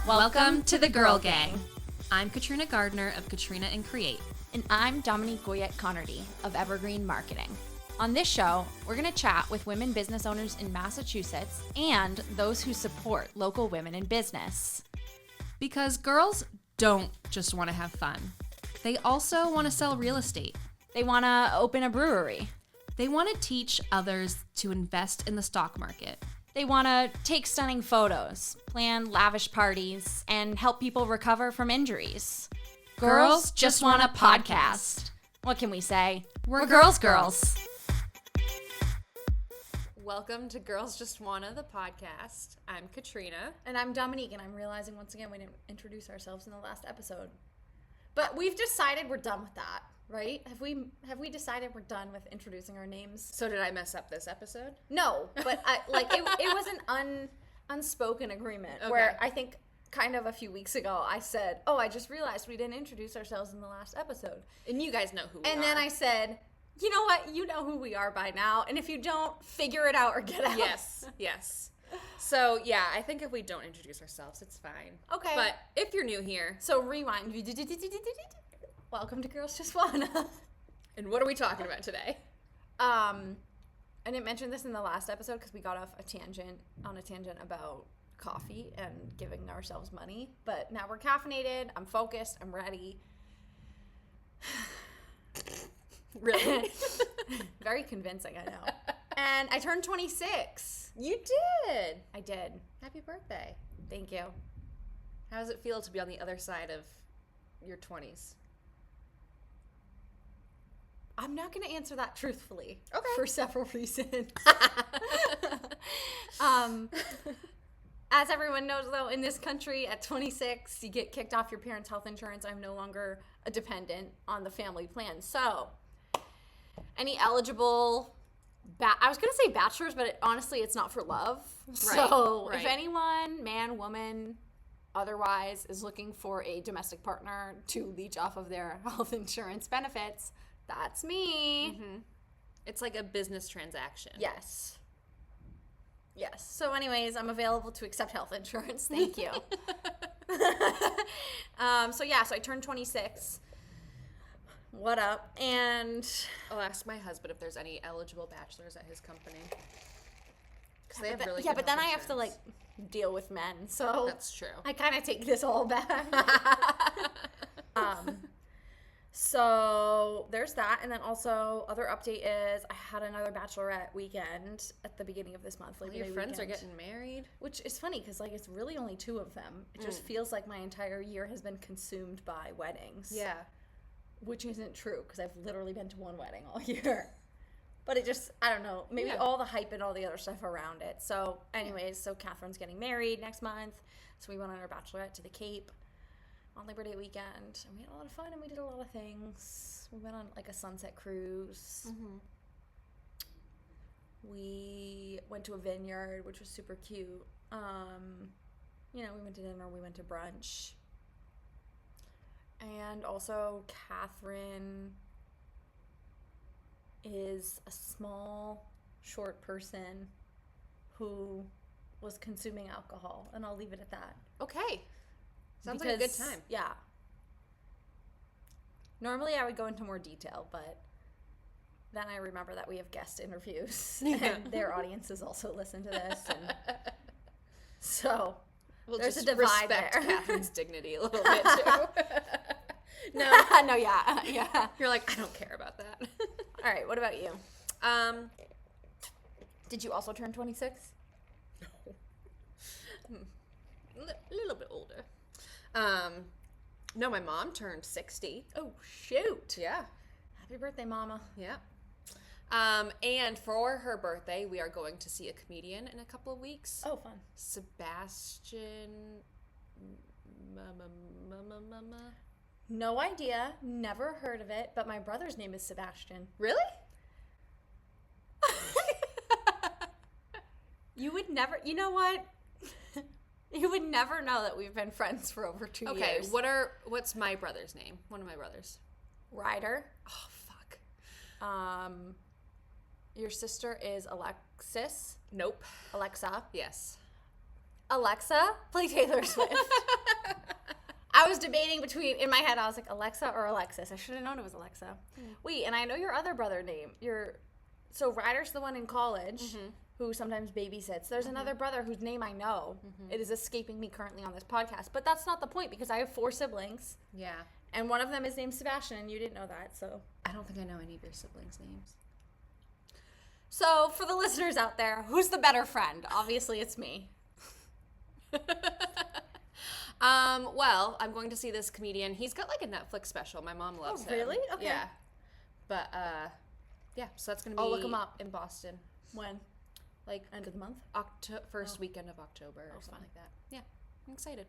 Welcome to the Girl Gang. I'm Katrina Gardner of Katrina and Create. And I'm Dominique Goyette-Connerty of Evergreen Marketing. On this show, we're going to chat with women business owners in Massachusetts and those who support local women in business. Because girls don't just want to have fun. They also want to sell real estate. They want to open a brewery. They want to teach others to invest in the stock market. They want to take stunning photos, plan lavish parties, and help people recover from injuries. Girls just want a podcast. What can we say? We're girls. Welcome to Girls Just Wanna, the podcast. I'm Katrina. And I'm Dominique, and I'm realizing once again we didn't introduce ourselves in the last episode. But we've decided we're done with that, right? Have we decided we're done with introducing our names? So did I mess up this episode? No, but it was an unspoken agreement Okay. where I think kind of a few weeks ago I said, "Oh, I just realized we didn't introduce ourselves in the last episode." And you guys know who we are. And then I said, "You know what? You know who we are by now. And if you don't, figure it out or get out." Yes. So, yeah, I think if we don't introduce ourselves, it's fine. Okay. But if you're new here, So rewind. Welcome to Girls Just Wanna. and what are we talking about today? I didn't mention this in the last episode because we got off a tangent about coffee and giving ourselves money. But now we're caffeinated. I'm focused. I'm ready. Really? Very convincing, I know. And I turned 26. You did. I did. Happy birthday. Thank you. How does it feel to be on the other side of your 20s? I'm not going to answer that truthfully. Okay. For several reasons. As everyone knows, though, in this country, at 26, you get kicked off your parents' health insurance. I'm no longer a dependent on the family plan. So, any eligible, I was going to say bachelors, but honestly, it's not for love. So, right. if anyone, man, woman, otherwise, is looking for a domestic partner to leech off of their health insurance benefits, that's me. Mm-hmm. It's like a business transaction. Yes. So anyways, I'm available to accept health insurance. Thank you. So I turned 26. What up? And I'll ask my husband if there's any eligible bachelors at his company. Because they have really good but then I health have to insurance. deal with men. So That's true. I kind of take this all back. So there's that, and then also other update is I had another bachelorette weekend at the beginning of this month. All your friends are getting married. Which is funny because it's really only 2 of them. It just feels like my entire year has been consumed by weddings. Yeah. Which isn't true because I've literally been to one wedding all year. But it just, I don't know, maybe Yeah. all the hype and all the other stuff around it. So anyways, so Catherine's getting married next month. So we went on our bachelorette to the Cape on Labor Day weekend, and we had a lot of fun, and we did a lot of things. We went on a sunset cruise. Mm-hmm. We went to a vineyard, which was super cute. We went to dinner, we went to brunch. And also, Catherine is a small, short person who was consuming alcohol, and I'll leave it at that. Okay. Sounds like a good time. Yeah. Normally I would go into more detail, but then I remember that we have guest interviews and their audiences also listen to this. And so We'll there's just a divide respect there. Catherine's dignity a little bit too. No, yeah. You're like, I don't care about that. All right, what about you? Did you also turn 26? A little bit older. No, my mom turned 60. Oh, shoot. Yeah. Happy birthday, Mama. Yeah. And for her birthday, we are going to see a comedian in a couple of weeks. Oh, fun. Sebastian Mama. No idea. Never heard of it, but my brother's name is Sebastian. Really? You would never, you know what? You would never know that we've been friends for over 2 years. Okay, what's my brother's name? One of my brothers. Ryder. Oh, fuck. Your sister is Alexis. Nope. Alexa. Yes. Alexa, play Taylor Swift. I was debating in my head, I was like, Alexa or Alexis. I should have known it was Alexa. Wait, and I know your other brother name. So Ryder's the one in college who sometimes babysits. There's another brother whose name I know. It is escaping me currently on this podcast. But that's not the point because I have 4 siblings. Yeah. And one of them is named Sebastian, and you didn't know that, so. I don't think I know any of your siblings' names. So for the listeners out there, who's the better friend? Obviously, it's me. Well, I'm going to see this comedian. He's got like a Netflix special. My mom loves him. Really? Okay. Yeah. But yeah, so that's going to be I'll look him up. in Boston. When? Like End of the month? First weekend of October or something fun. like that. Yeah, I'm excited.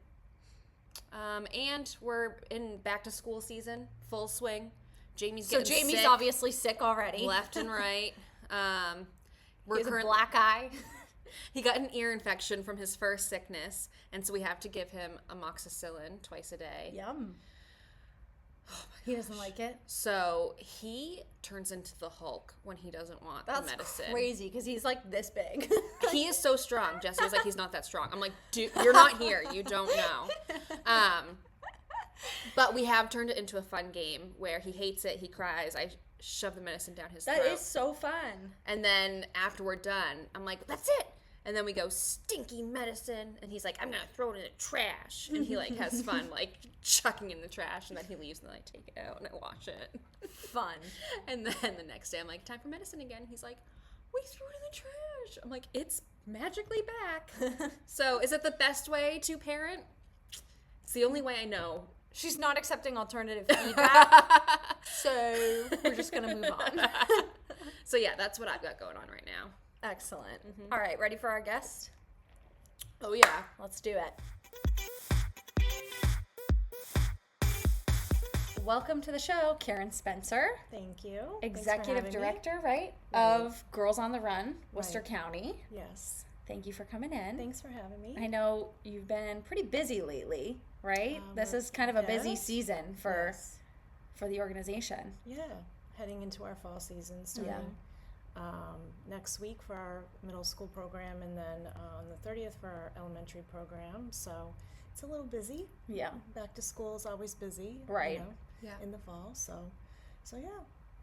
And we're in back to school season, full swing. Jamie's Jamie's sick, obviously sick already. left and right. He has a black eye. He got an ear infection from his first sickness, and so we have to give him amoxicillin twice a day. Yum. He doesn't like it. So he turns into the Hulk when he doesn't want the medicine. That's crazy because he's like this big. He is so strong. Jesse was like, he's not that strong. I'm like, dude, you're not here. You don't know. But we have turned it into a fun game where he hates it. He cries. I shove the medicine down his throat. That is so fun. And then after we're done, I'm like, that's it. And then we go, stinky medicine. And he's like, I'm going to throw it in the trash. And he like has fun like chucking in the trash. And then he leaves and then I take it out and I wash it. Fun. And then the next day I'm like, time for medicine again. He's like, we threw it in the trash. I'm like, it's magically back. So is it the best way to parent? It's the only way I know. She's not accepting alternative feedback. So we're just going to move on. So yeah, that's what I've got going on right now. Excellent. All right, ready for our guest? Oh yeah. Let's do it. Welcome to the show, Karen Spencer, Thank you. Executive Director, Right. of Girls on the Run, Worcester County. Yes. Thank you for coming in. Thanks for having me. I know you've been pretty busy lately, right? This is kind of a busy yes. season for Yes. the organization. Yeah. Heading into our fall season, starting next week for our middle school program, and then on the 30th for our elementary program. So it's a little busy. Yeah. Back to school is always busy. Right. Yeah. In the fall. So yeah.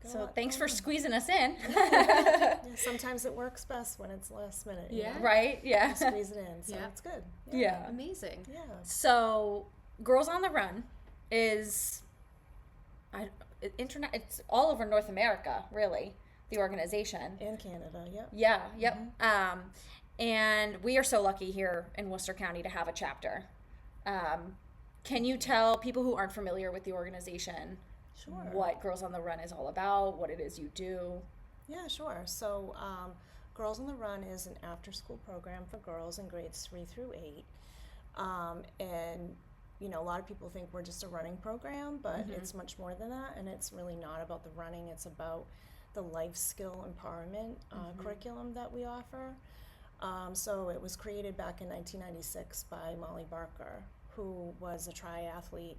got a So lot thanks for going on. squeezing us in. Yeah, sometimes it works best when it's last minute. you Yeah. know? Right? Yeah. Squeeze it in. So Yeah. it's good. Yeah. Amazing. Yeah. So, Girls on the Run is it's all over North America, really, the organization. And Canada. Yep. Yeah, yep. And we are so lucky here in Worcester County to have a chapter. Can you tell people who aren't familiar with the organization Sure. what Girls on the Run is all about, what it is you do? Yeah, sure. So, Girls on the Run is an after-school program for girls in grades 3 through 8. And, you know, a lot of people think we're just a running program, but it's much more than that. And it's really not about the running. It's about the life skill empowerment curriculum that we offer. So it was created back in 1996 by Molly Barker, who was a triathlete,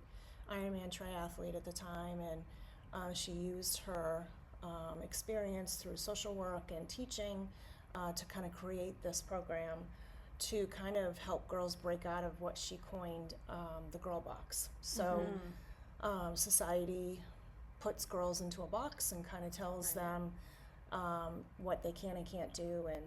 Ironman triathlete at the time, and she used her experience through social work and teaching to kind of create this program to kind of help girls break out of what she coined the girl box. So society puts girls into a box and kind of tells them what they can and can't do, and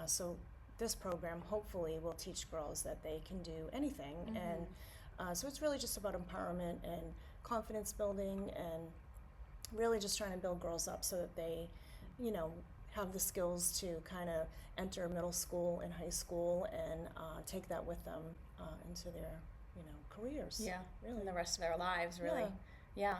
so this program hopefully will teach girls that they can do anything. And so it's really just about empowerment and confidence building, and really just trying to build girls up so that they, you know, have the skills to kind of enter middle school and high school and take that with them into their, you know, careers. Yeah, really. and the rest of their lives, really. Yeah.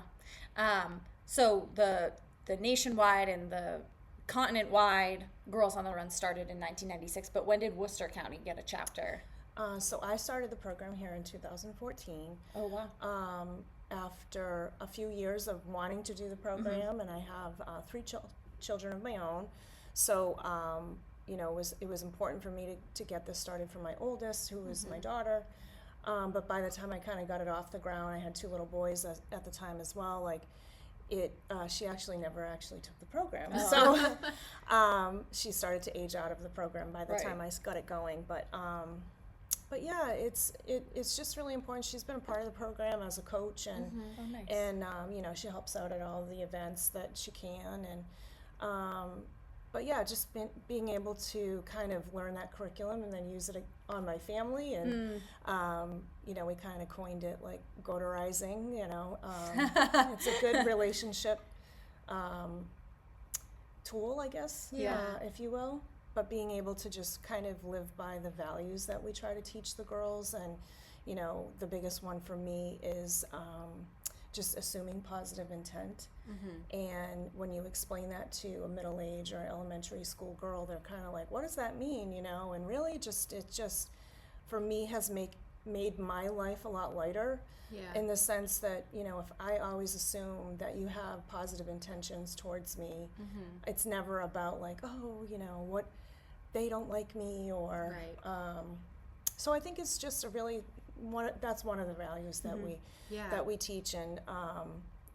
So the nationwide and the continent-wide Girls on the Run started in 1996, but when did Worcester County get a chapter? So I started the program here in 2014. Oh, wow. After a few years of wanting to do the program, and I have 3 children of my own, so you know, it was important for me to get this started for my oldest, who is my daughter. But by the time I kind of got it off the ground, I had 2 little boys at the time as well. Like, she actually never actually took the program, so she started to age out of the program by the time I got it going. But But yeah, it's just really important. She's been a part of the program as a coach, and Oh, nice. and you know, she helps out at all the events that she can, and but yeah, just being able to kind of learn that curriculum and then use it on my family, and you know, we kind of coined it like goterizing. You know, it's a good relationship tool, I guess, if you will. But being able to just kind of live by the values that we try to teach the girls, and you know, the biggest one for me is just assuming positive intent. And when you explain that to a middle-aged or elementary school girl, they're kind of like, what does that mean, you know? And really it just for me has made my life a lot lighter, in the sense that, you know, if I always assume that you have positive intentions towards me, it's never about like, oh, you know, what, they don't like me, or so I think it's just a really that's one of the values that we teach. And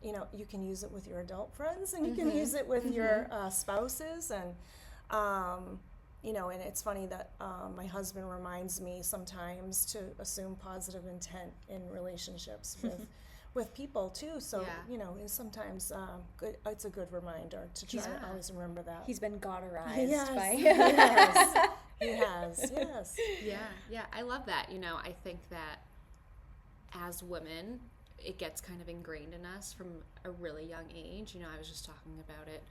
you know, you can use it with your adult friends, and you can use it with your spouses, and you know, and it's funny that my husband reminds me sometimes to assume positive intent in relationships with people too. So you know, it's sometimes it's a good reminder to try to always remember that. He's been goderized by. He has. Yes. Yeah, I love that. You know, I think that as women, it gets kind of ingrained in us from a really young age. You know, I was just talking about it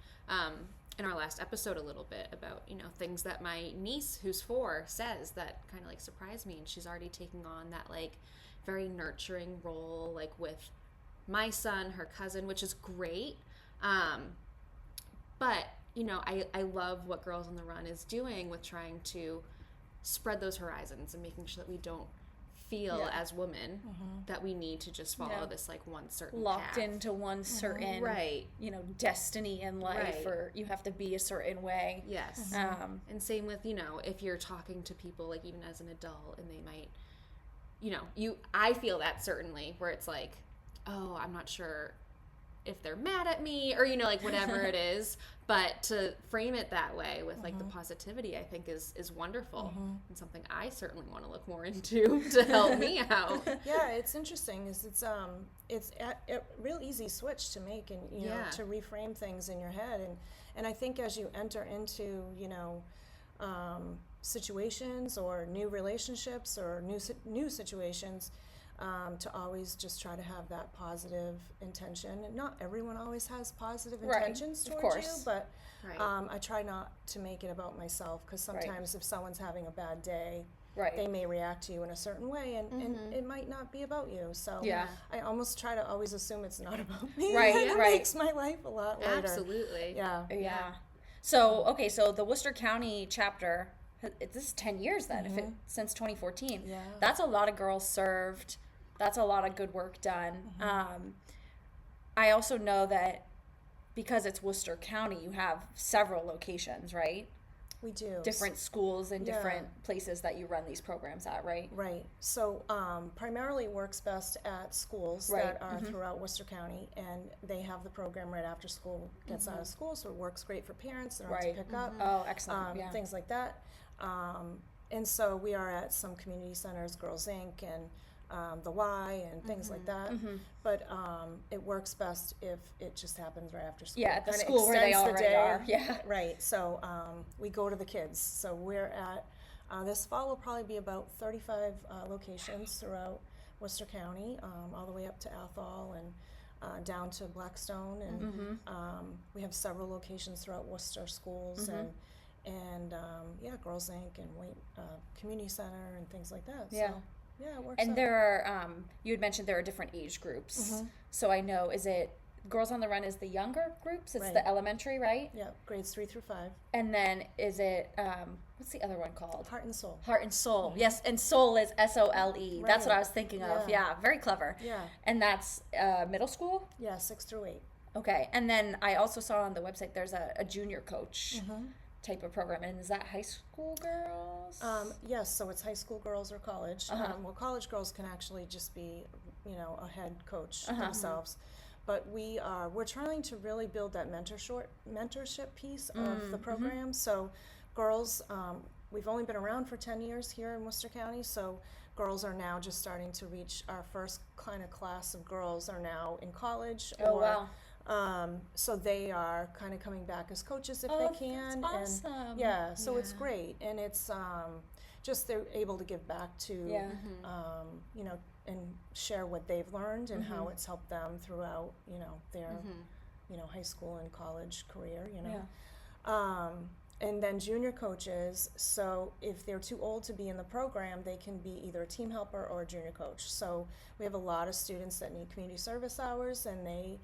in our last episode a little bit about, you know, things that my niece, who's 4, says that kind of like surprise me, and she's already taking on that like very nurturing role, like with my son, her cousin, which is great. But you know, I love what Girls on the Run is doing with trying to spread those horizons and making sure that we don't feel as women that we need to just follow this like one certain locked path. into one certain you know, destiny in life, or you have to be a certain way. Yes. And same with, you know, if you're talking to people like even as an adult, and they might, you know, I feel that certainly, where it's like, oh, I'm not sure if they're mad at me, or, you know, like whatever it is, but to frame it that way with like the positivity, I think is wonderful, and something I certainly want to look more into to help me out. Yeah, it's interesting. It's a real easy switch to make, and you know, to reframe things in your head, and I think as you enter into, you know, situations or new relationships or new situations, to always just try to have that positive intention. And not everyone always has positive intentions towards you, but I try not to make it about myself, because sometimes if someone's having a bad day, they may react to you in a certain way, and it might not be about you. So I almost try to always assume it's not about me. And it makes my life a lot lighter. Absolutely. Yeah. So, okay, so the Worcester County chapter, this is 10 years then, since 2014. Yeah. That's a lot of girls served. That's a lot of good work done. I also know that because it's Worcester County, you have several locations, right? We do. Different schools and different places that you run these programs at, right? Right. So primarily it works best at schools that are throughout Worcester County, and they have the program right after school gets out of school, so it works great for parents that are to pick up. Oh, excellent. Things like that. And so we are at some community centers, Girls Inc. and the Y and things like that. But it works best if it just happens right after school. Yeah, at the Kinda school where they extends the already day. are. Yeah. Right. So we go to the kids. So we're at, this fall will probably be about 35 locations throughout Worcester County, all the way up to Athol and down to Blackstone. And we have several locations throughout Worcester schools and Girls Inc. and Community Center and things like that. Yeah. So, yeah, it works. And out. there are, you had mentioned there are different age groups. So I know, is it Girls on the Run is the younger groups? It's the elementary, right? Yeah, grades 3 through 5. And then is it, what's the other one called? Heart and Soul. Heart and Soul. Yes, and Soul is SOLE. That's what I was thinking of. Yeah, very clever. Yeah. And that's middle school? Yeah, 6 through 8. Okay. And then I also saw on the website there's a junior coach type of program. And is that high school girls? Yes, so it's high school girls or college. Well, college girls can actually just be, you know, a head coach themselves. But we're trying to really build that mentorship piece of the program. So girls, we've only been around for 10 years here in Worcester County, so girls are now just starting to reach our first kind of class of girls are now in college. Oh, wow. So they are kind of coming back as coaches if Oh, they can. that's And awesome. yeah, so it's Yeah. great. And it's just they're able to give back to, Yeah. you know, and share what they've learned and how it's helped them throughout, you know, their, you know, high school and college career, you know. And then junior coaches, so if they're too old to be in the program, they can be either a team helper or a junior coach. So we have a lot of students that need community service hours, and they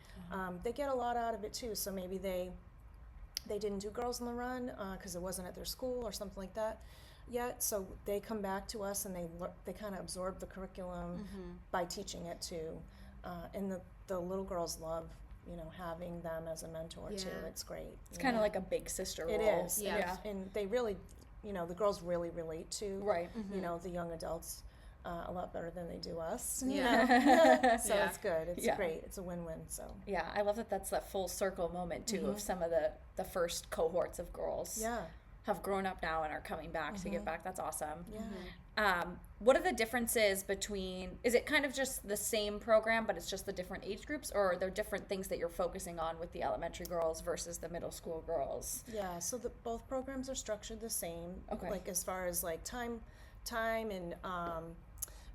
get a lot out of it too. So maybe they didn't do Girls on the Run because it wasn't at their school or something like that yet. So they come back to us and they kind of absorb the curriculum by teaching it too. And the little girls love, you know, having them as a mentor too. Yeah. It's great. It's kind of like a big sister role. It is. Yeah. And they really, you know, the girls really relate to, Right. you know, the young adults a lot better than they do us. you Yeah. know? So Yeah. it's good. It's Yeah. great. It's a win-win. So Yeah, I love that that's that full circle moment too of some of the first cohorts of girls yeah, have grown up now and are coming back to give back. That's awesome. yeah. What are the differences between, is it kind of just the same program but it's just the different age groups, or are there different things that you're focusing on with the elementary girls versus the middle school girls? Yeah, so both programs are structured the same. Okay. Like as far as like time and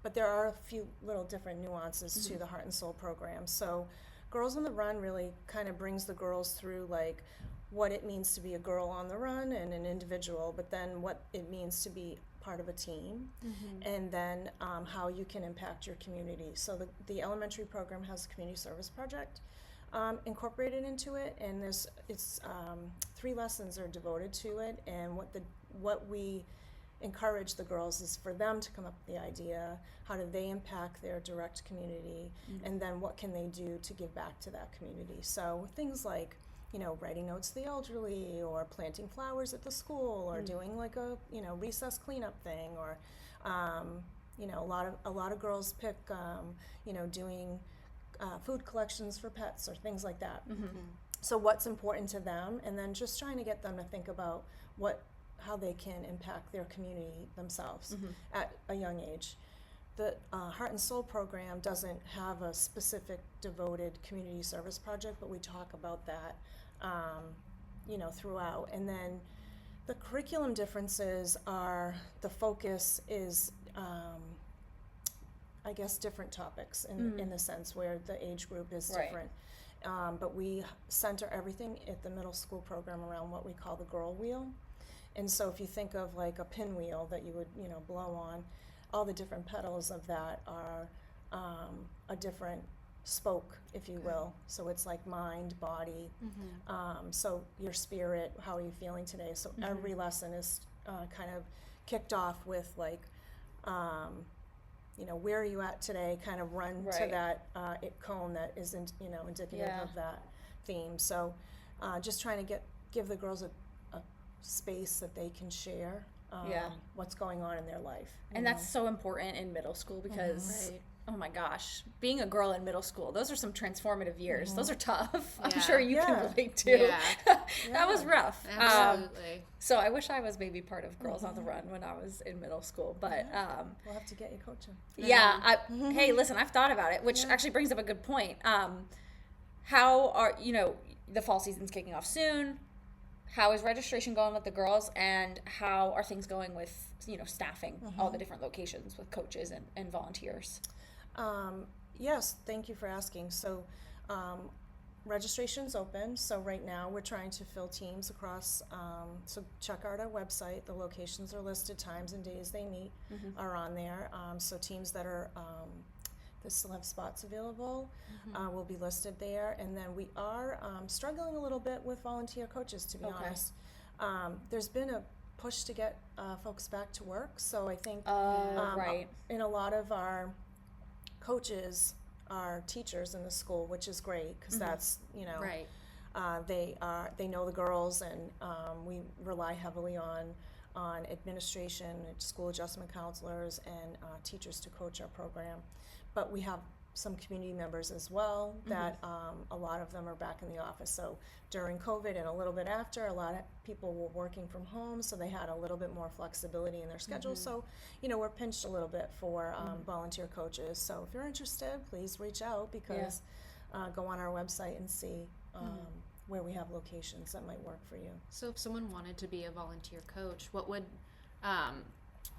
but there are a few little different nuances to the Heart and Soul program. So Girls on the Run really kind of brings the girls through like what it means to be a girl on the run and an individual, but then what it means to be part of a team, and then how you can impact your community. So the elementary program has a community service project incorporated into it, and it's 3 lessons are devoted to it. And what we encourage the girls is for them to come up with the idea, how do they impact their direct community, and then what can they do to give back to that community. So things like, you know, writing notes to the elderly, or planting flowers at the school, or doing like a, you know, recess cleanup thing, or you know, a lot of girls pick you know, doing food collections for pets or things like that. So what's important to them, and then just trying to get them to think about how they can impact their community themselves at a young age. The Heart and Soul program doesn't have a specific devoted community service project, but we talk about that, you know, throughout. And then the curriculum differences are, the focus is, I guess, different topics in the sense where the age group is Right. different. But we center everything at the middle school program around what we call the girl wheel. And so if you think of like a pinwheel that you would, you know, blow on, all the different petals of that are a different spoke, if you will. So it's like mind, body, so your spirit, how are you feeling today? So every lesson is kind of kicked off with like, you know, where are you at today? Kind of run to Right. that cone that isn't, you know, indicative Yeah. of that theme. So just trying to give the girls a space that they can share Yeah. what's going on in their life. And that's so important in middle school because, Right. oh my gosh, being a girl in middle school, those are some transformative years. Those are tough. I'm Yeah. sure you can Yeah. relate to. Yeah. That was rough. Absolutely. So I wish I was maybe part of Girls on the Run when I was in middle school. But We'll have to get you coaching. hey, listen, I've thought about it, which actually brings up a good point. How are, you know, the fall season's kicking off soon. How is registration going with the girls, and how are things going with, you know, staffing all the different locations with coaches and volunteers? Yes, thank you for asking. So registration's open. So right now we're trying to fill teams across, so check out our website. The locations are listed, times and days they meet are on there. So teams that are that still have spots available will be listed there. And then we are struggling a little bit with volunteer coaches, to be honest. There's been a push to get folks back to work. So I think Right. in a lot of our coaches are teachers in the school, which is great because that's, you know, Right. they know the girls, and we rely heavily on administration, school adjustment counselors, and teachers to coach our program. But we have some community members as well that a lot of them are back in the office. So during COVID and a little bit after, a lot of people were working from home, so they had a little bit more flexibility in their schedule. So, we're pinched a little bit for volunteer coaches. So if you're interested, please reach out, because go on our website and see where we have locations that might work for you. So if someone wanted to be a volunteer coach, what would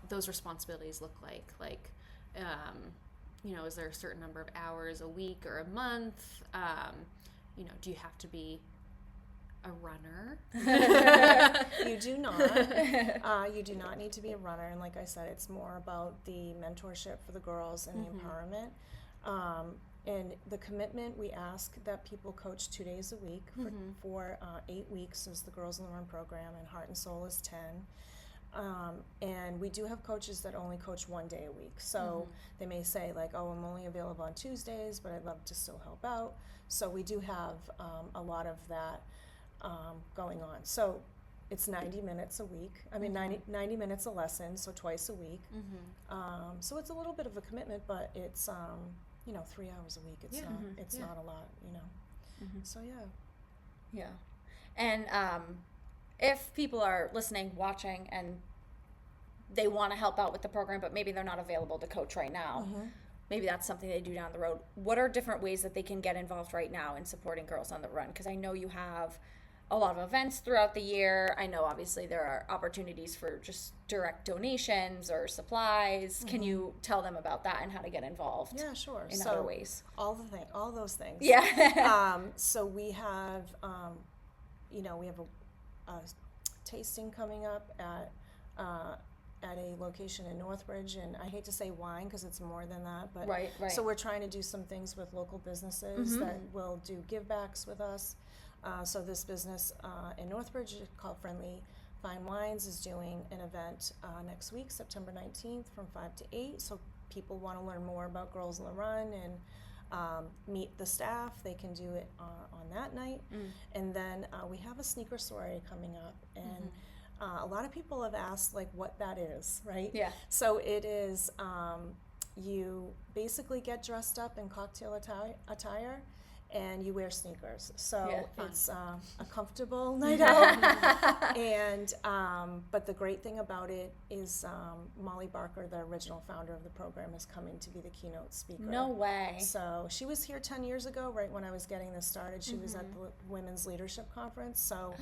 those responsibilities look like? Like, is there a certain number of hours a week or a month? Do you have to be a runner? You do not. You do not need to be a runner. And like I said, it's more about the mentorship for the girls and the empowerment. And the commitment, we ask that people coach 2 days a week for 8 weeks is the Girls on the Run program, and Heart and Soul is 10. And we do have coaches that only coach 1 day a week. So they may say like, oh, I'm only available on Tuesdays, but I'd love to still help out. So we do have a lot of that going on. So it's 90 minutes a week. I mean, 90 minutes a lesson, so twice a week. So it's a little bit of a commitment, but it's 3 hours a week. It's not a lot, So Yeah. And if people are listening, watching, and they want to help out with the program, but maybe they're not available to coach right now, maybe that's something they do down the road. What are different ways that they can get involved right now in supporting Girls on the Run? Because I know you have a lot of events throughout the year. I know obviously there are opportunities for just direct donations or supplies. Can you tell them about that and how to get involved? Yeah, sure. In other ways. All those things. Yeah. So we have, we have a tasting coming up at a location in Northbridge, and I hate to say wine because it's more than that, but Right. So we're trying to do some things with local businesses that will do give backs with us. So this business in Northbridge called Friendly Fine Wines is doing an event next week, September 19th from 5 to 8. So people want to learn more about Girls on the Run and meet the staff. They can do it on that night. And then we have a sneaker soiree coming up, and a lot of people have asked like what that is, right? Yeah. So it is, you basically get dressed up in cocktail attire and you wear sneakers. So it's a comfortable night out. And but the great thing about it is Molly Barker, the original founder of the program, is coming to be the keynote speaker. No way. So she was here 10 years ago, right when I was getting this started. She was at the Women's Leadership Conference. So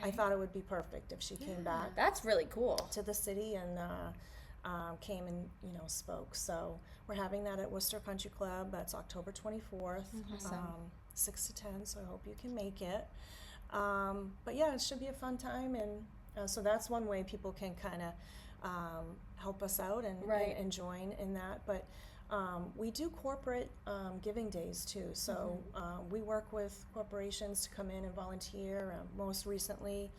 I thought it would be perfect if she came back That's really cool. to the city and came and spoke. So we're having that at Worcester Country Club. That's October 24th, 6 to 10. So I hope you can make it. But yeah, it should be a fun time, and so that's one way people can kind of help us out and join in that. But we do corporate giving days too. So we work with corporations to come in and volunteer. Most recently,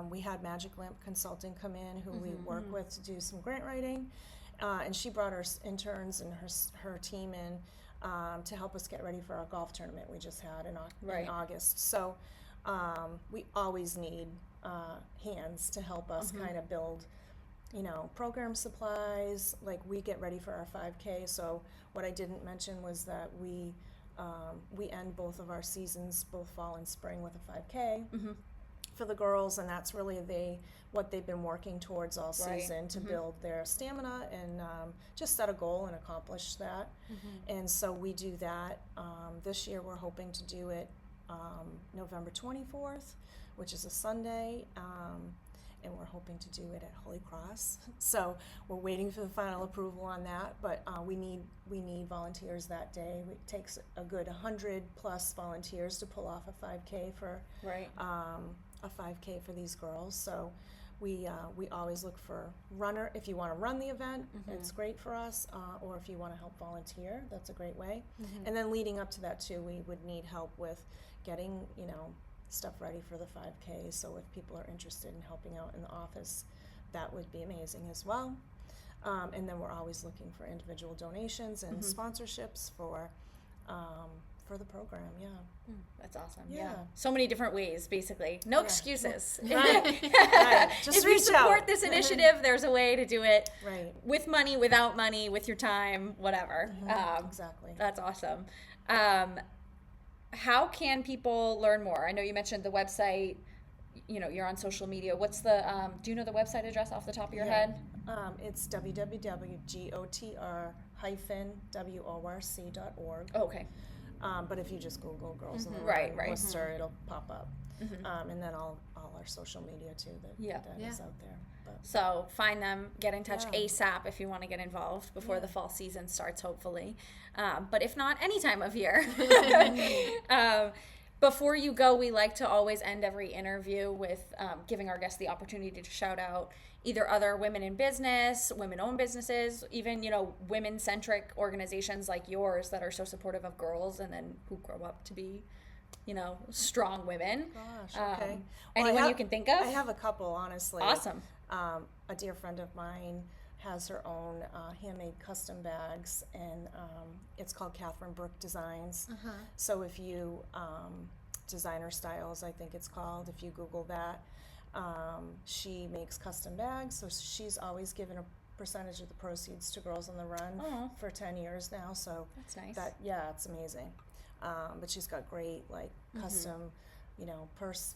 we had Magic Lamp Consulting come in, who we work with to do some grant writing, and she brought her interns and her team in to help us get ready for our golf tournament we just had in August. So we always need hands to help us kind of build, program supplies. Like we get ready for our 5K. So what I didn't mention was that we end both of our seasons, both fall and spring, with a 5K. For the girls, and that's really what they've been working towards all season to build their stamina and just set a goal and accomplish that. And so we do that. This year we're hoping to do it November 24th, which is a Sunday, and we're hoping to do it at Holy Cross. So we're waiting for the final approval on that, but we need volunteers that day. It takes a good 100 plus volunteers to pull off a 5K for a 5K for these girls. So we always look for runner. If you want to run the event, it's great for us, or if you want to help volunteer, that's a great way. And then leading up to that too, we would need help with getting stuff ready for the 5K. So if people are interested in helping out in the office, that would be amazing as well. And then we're always looking for individual donations and sponsorships for for the program. Yeah. That's awesome. Yeah. So many different ways, basically. No excuses. Right. Just If you reach support out. this initiative, there's a way to do it Right. with money, without money, with your time, whatever. Exactly. That's awesome. How can people learn more? I know you mentioned the website. You know, you're on social media. What's the, do you know the website address off the top of your head? It's www.gotr-worc.org. Oh, okay. But if you just Google Girls in the Right, Run right. Worcester, it'll pop up. And then all our social media too that is out there. But So find them, get in touch Yeah. ASAP if you want to get involved before the fall season starts, hopefully. But if not, any time of year. Before you go, we like to always end every interview with giving our guests the opportunity to shout out either other women in business, women-owned businesses, even, you know, women-centric organizations like yours that are so supportive of girls and then who grow up to be, you know, strong women. gosh, okay. Well, Anyone you can think of? I have a couple, honestly. Awesome. A dear friend of mine has her own handmade custom bags, and it's called Catherine Brooke Designs. So if you, Designer Styles, I think it's called, if you Google that, she makes custom bags, so she's always given a percentage of the proceeds to Girls on the Run for 10 years now, so That's nice. it's amazing. But she's got great, like, custom, you know, purse,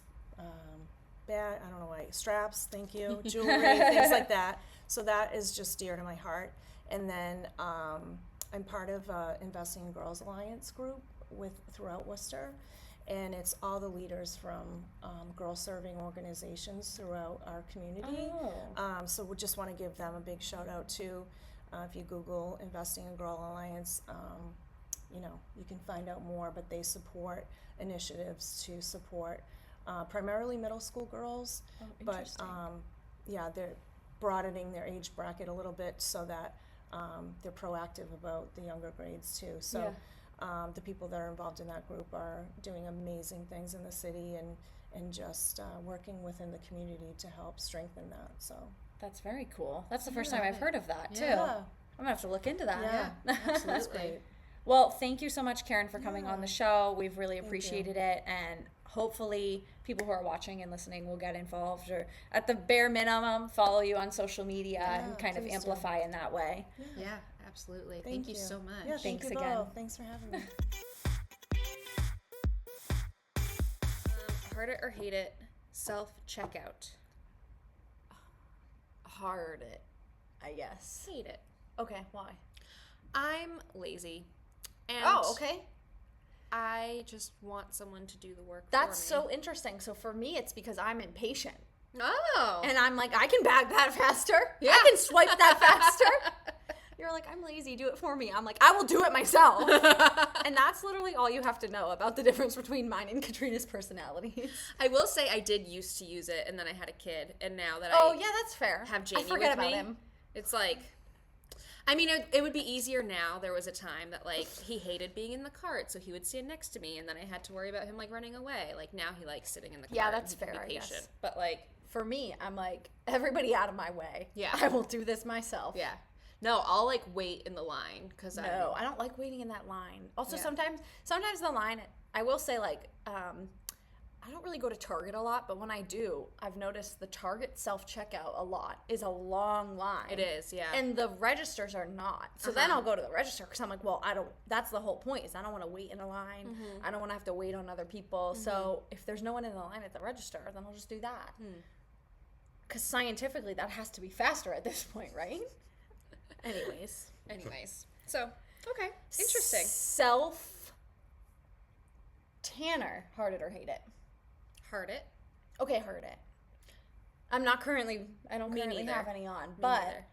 bag, I don't know why, straps, thank you, jewelry, things like that. So that is just dear to my heart. And then I'm part of Investing in Girls Alliance group throughout Worcester, and it's all the leaders from girl serving organizations throughout our community. So we just want to give them a big shout out too. If you Google Investing in Girl Alliance, you know, you can find out more, but they support initiatives to support primarily middle school girls, but they're broadening their age bracket a little bit so that they're proactive about the younger grades too. So the people that are involved in that group are doing amazing things in the city and just working within the community to help strengthen that. So That's very cool. That's the first time I've heard of that, too. yeah, I'm going to have to look into that. yeah, that's great. Well, thank you so much, Karen, for coming on the show. We've really appreciated it, and hopefully people who are watching and listening will get involved, or at the bare minimum, follow you on social media and kind of please do. amplify in that way. Yeah, absolutely. Thank you so much. Yeah, Thanks thank you again. both. Thanks for having me. Heard it or hate it, self-checkout. Hard it, I guess. Hate it. Okay, why? I'm lazy. And Okay. I just want someone to do the work That's for me. so interesting. So for me, it's because I'm impatient. Oh. And I'm like, I can bag that faster. Yeah. I can swipe that faster. You're like, I'm lazy, do it for me. I'm like, I will do it myself. And that's literally all you have to know about the difference between mine and Katrina's personalities. I will say I did used to use it, and then I had a kid, and now that Oh, I yeah, that's fair. have Jamie I forget with about me, him. it's like, I mean, it would be easier now. There was a time that, like, he hated being in the cart, so he would stand next to me, and then I had to worry about him, like, running away. Like, now he likes sitting in the cart. Yeah, that's and he can fair, be I guess. patient. But, like, For me, I'm like, everybody out of my way. Yeah. I will do this myself. yeah. No, I'll, like, wait in the line, because No, I don't like waiting in that line. Also, Yeah. sometimes the line, I will say, like, I don't really go to Target a lot, but when I do, I've noticed the Target self-checkout a lot is a long line. It is, yeah. And the registers are not. So then I'll go to the register because I'm like, well, that's the whole point is I don't want to wait in a line. I don't want to have to wait on other people. So if there's no one in the line at the register, then I'll just do that. Because scientifically, that has to be faster at this point, right? Anyways. So, okay. Interesting. Tanner, heard it or hate it? Heard it. Okay, heard it. I don't currently neither. have any on, Me but neither.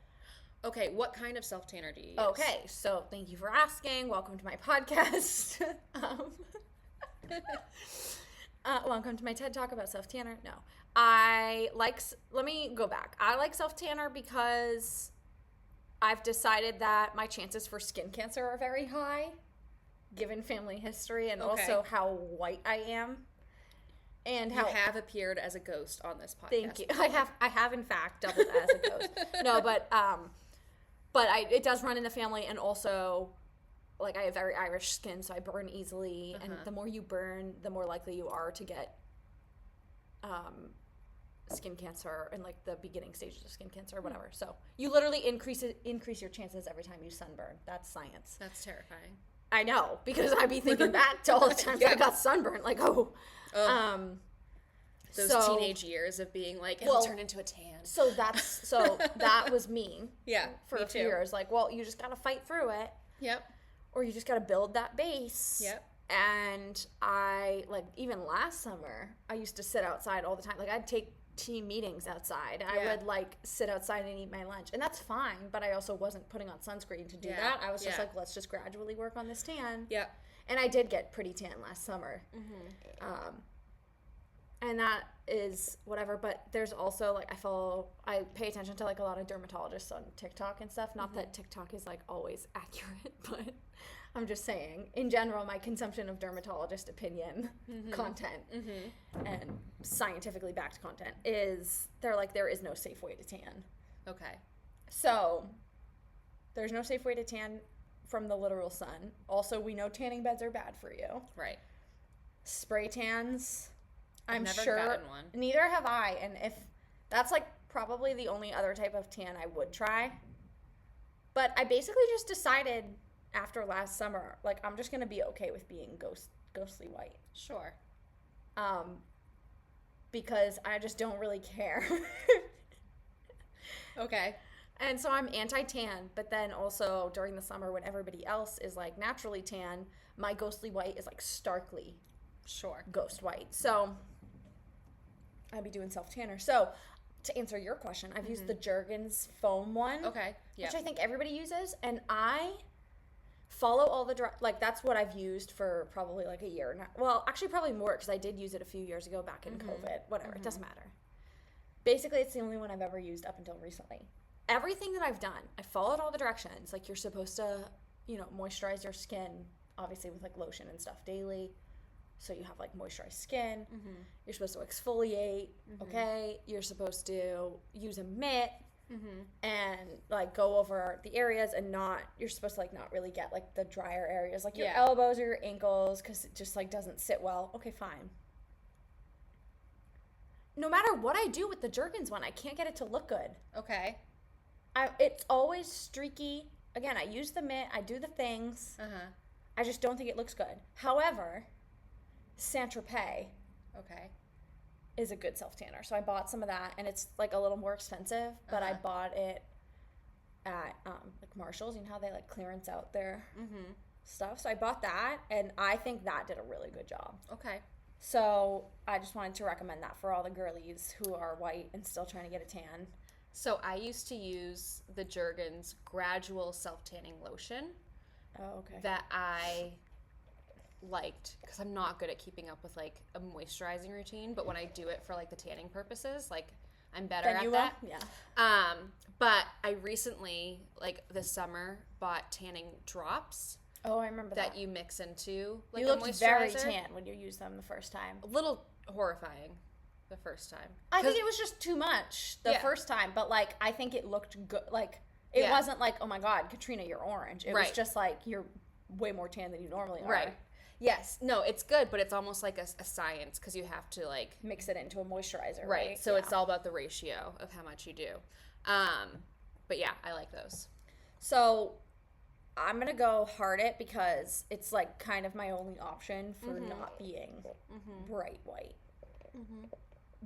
Okay, what kind of self-tanner do you use? okay, so thank you for asking. Welcome to my podcast. Welcome to my TED Talk about self-tanner. No, let me go back. I like self-tanner because I've decided that my chances for skin cancer are very high, given family history and also how white I am. And You have appeared as a ghost on this podcast. Thank you. I have in fact doubled as a ghost. No, but it does run in the family, and also like I have very Irish skin, so I burn easily, and the more you burn, the more likely you are to get skin cancer and like the beginning stages of skin cancer or whatever. So you literally increase your chances every time you sunburn. That's science. That's terrifying. I know, because I'd be thinking that all the time. I got sunburned, like Those teenage years of being like, it'll turn into a tan. So that was me. Yeah, for me a few too. years. Like, well, you just gotta fight through it. Yep. Or you just gotta build that base. Yep. And I, like, even last summer, I used to sit outside all the time. Like, I'd take team meetings outside. I would, like, sit outside and eat my lunch. And that's fine, but I also wasn't putting on sunscreen to do that. I was just like, let's just gradually work on this tan. Yep. And I did get pretty tan last summer. And that is whatever, but there's also, like, I pay attention to, like, a lot of dermatologists on TikTok and stuff. Not that TikTok is, like, always accurate, but I'm just saying, in general, my consumption of dermatologist opinion content and scientifically backed content is, they're like, there is no safe way to tan. Okay. So, there's no safe way to tan from the literal sun. Also, we know tanning beds are bad for you. Right. Spray tans, I'm never sure. gotten one. Neither have I. And if that's like probably the only other type of tan I would try. But I basically just decided after last summer, like, I'm just going to be okay with being ghostly white. Sure. Because I just don't really care. Okay. And so I'm anti-tan, but then also during the summer when everybody else is like naturally tan, my ghostly white is like starkly ghost white. So I'd be doing self-tanner. So to answer your question, I've used the Jergens foam one. Okay. Yeah. Which I think everybody uses. And I follow all the, like, that's what I've used for probably like a year now. Well, actually probably more, because I did use it a few years ago back in COVID. Whatever, it doesn't matter. Basically, it's the only one I've ever used up until recently. Everything that I've done, I followed all the directions. Like, you're supposed to, moisturize your skin, obviously with like lotion and stuff daily. So you have like moisturized skin. You're supposed to exfoliate. Okay. You're supposed to use a mitt and like go over the areas and you're supposed to like not really get like the drier areas, like your elbows or your ankles, because it just like doesn't sit well. Okay, fine. No matter what I do with the Jergens one, I can't get it to look good. Okay. It's always streaky. Again, I use the mitt, I do the things. I just don't think it looks good. However, Saint-Tropez is a good self-tanner. So I bought some of that, and it's like a little more expensive, but I bought it at like Marshall's. You know how they like clearance out their stuff? So I bought that, and I think that did a really good job. Okay. So I just wanted to recommend that for all the girlies who are white and still trying to get a tan. So I used to use the Jergens gradual self-tanning lotion. Oh, okay. That I liked, because I'm not good at keeping up with like a moisturizing routine, but when I do it for like the tanning purposes, like I'm better at that. Yeah. But I recently, like this summer, bought tanning drops. Oh, I remember that. That you mix into like you a looked moisturizer. very tan when you used them the first time. A little horrifying the first time. I think it was just too much the first time, but like I think it looked good. Like it wasn't like, oh my God, Katrina, you're orange. It was just like you're way more tan than you normally are. Right. Yes. No, it's good, but it's almost like a science, because you have to like mix it into a moisturizer. Right. So it's all about the ratio of how much you do. But yeah, I like those. So I'm going to go Hard It, because it's like kind of my only option for not being bright white.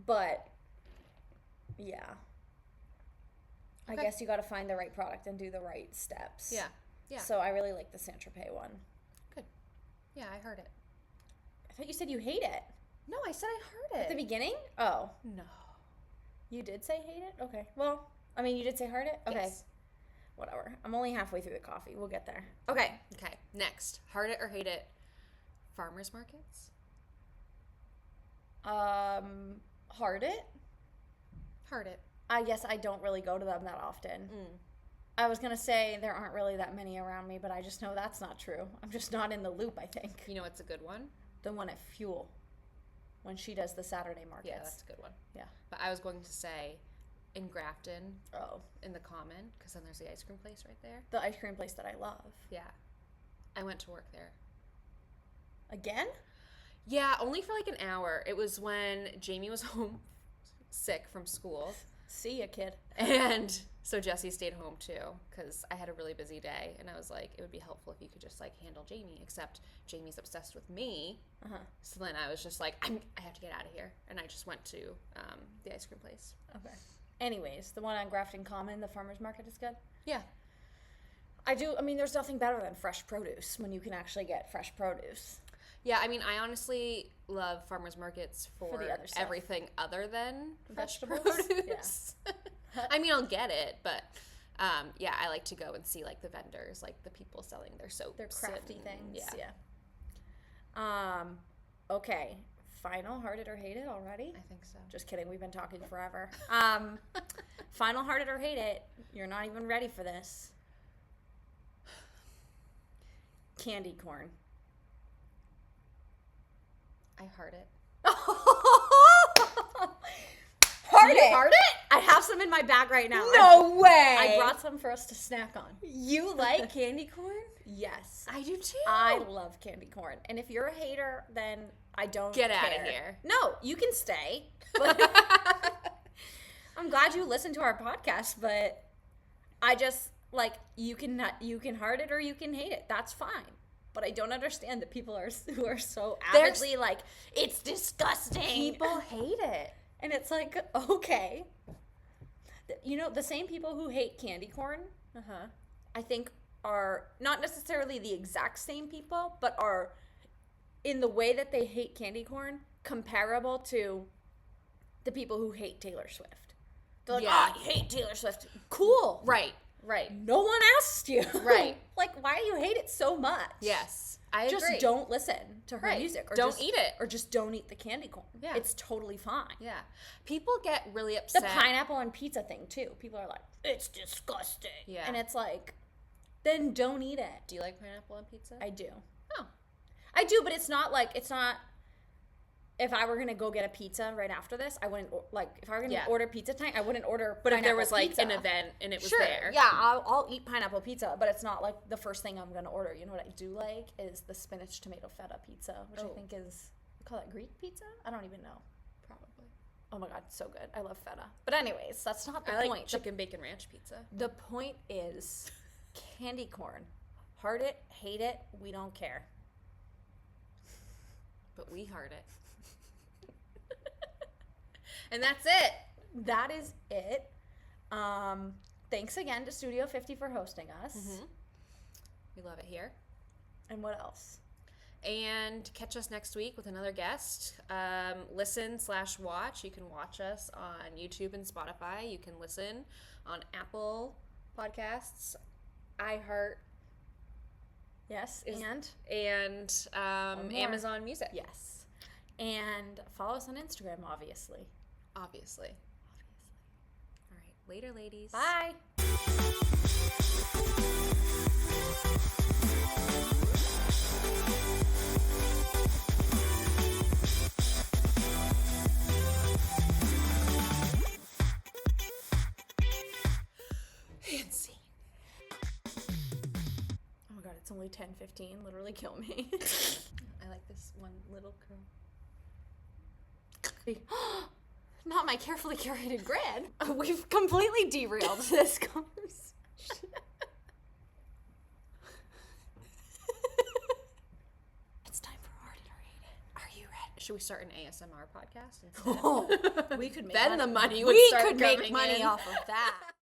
But yeah, I guess you got to find the right product and do the right steps. Yeah. Yeah. So I really like the Saint-Tropez one. Good. Yeah, I heard it. I thought you said you hate it. No, I said I heard it. At the beginning? Oh. No. You did say hate it? Okay. Well, I mean, you did say Hard It? Okay. Yes. Whatever. I'm only halfway through the coffee. We'll get there. Okay. Okay. Next. Heart it or hate it. Farmers markets. Hard It? Heart it. I guess I don't really go to them that often. I was going to say there aren't really that many around me, but I just know that's not true. I'm just not in the loop, I think. You know what's a good one? The one at Fuel, when she does the Saturday markets. Yeah, that's a good one. Yeah. But I was going to say in Grafton, Oh. in the Common, because then there's the ice cream place right there. The ice cream place that I love. Yeah. I went to work there. Again? Yeah, only for like an hour. It was when Jamie was home sick from school. See ya, kid. And so Jesse stayed home too because I had a really busy day. And I was like, it would be helpful if you could just like handle Jamie, except Jamie's obsessed with me. So then I was just like, I have to get out of here. And I just went to the ice cream place. Okay. Anyways, the one on Grafton Common, the farmer's market is good? Yeah. I mean, there's nothing better than fresh produce when you can actually get fresh produce. Yeah, I mean, I honestly love farmers markets for the other stuff. everything other than fresh Vegetables? produce. I mean, I'll get it, but yeah, I like to go and see like the vendors, like the people selling their soaps. They're crafty and, things. Yeah. Okay. Final heart it or hate it already? I think so. Just kidding. We've been talking forever. Final heart it or hate it. You're not even ready for this. Candy corn. I heart it. Heart it. Heart it? I have some in my bag right now. No way. I brought some for us to snack on. You like candy corn? Yes. I do too. I love candy corn. And if you're a hater, then I don't Get care. out of here. No, you can stay. But I'm glad you listened to our podcast, but I just like you can heart it or you can hate it. That's fine. But I don't understand that people who are so avidly like, it's disgusting. People hate it. And it's like, okay. You know, the same people who hate candy corn, I think are not necessarily the exact same people, but are, in the way that they hate candy corn, comparable to the people who hate Taylor Swift. They're like, Yeah. oh, I hate Taylor Swift. Cool. Right. No one asked you. Right. Like, why do you hate it so much? Yes. I Just agree. don't listen to her Right. music. Or Don't just, eat it. Or just don't eat the candy corn. Yeah. It's totally fine. Yeah. People get really The upset. pineapple on pizza thing, too. People are like, it's disgusting. Yeah. And it's like, then don't eat it. Do you like pineapple on pizza? I do. Oh. I do, but it's not, if I were going to go get a pizza right after this, I wouldn't, if I were going to Yeah. order pizza tonight, I wouldn't order But if there pineapple was like pizza. an event and it was Sure, there. yeah, I'll eat pineapple pizza, but it's not like the first thing I'm going to order. You know what I do like is the spinach tomato feta pizza, which I think is, we call it Greek pizza? I don't even know. Probably. Oh my god, so good. I love feta. But anyways, that's not the I point. like chicken bacon ranch pizza. The point is candy corn. Heart it, hate it, we don't care. But we heart it. And that's it. That is it. Thanks again to Studio 50 for hosting us. We love it here. And what else? And catch us next week with another guest. Listen/watch. You can watch us on YouTube and Spotify. You can listen on Apple Podcasts, iHeart, Yes, and more. Amazon Music. yes. And follow us on Instagram, obviously. Obviously. All right. Later, ladies. Bye. And scene. Oh my god, it's only 10:15. Literally kill me. I like this one little girl. Not my carefully curated grid. We've completely derailed this conversation. It's time for Heart It or Hate It. Are you ready? Should we start an ASMR podcast instead? Oh, we could make Then the money would we start could make coming money in. off of that.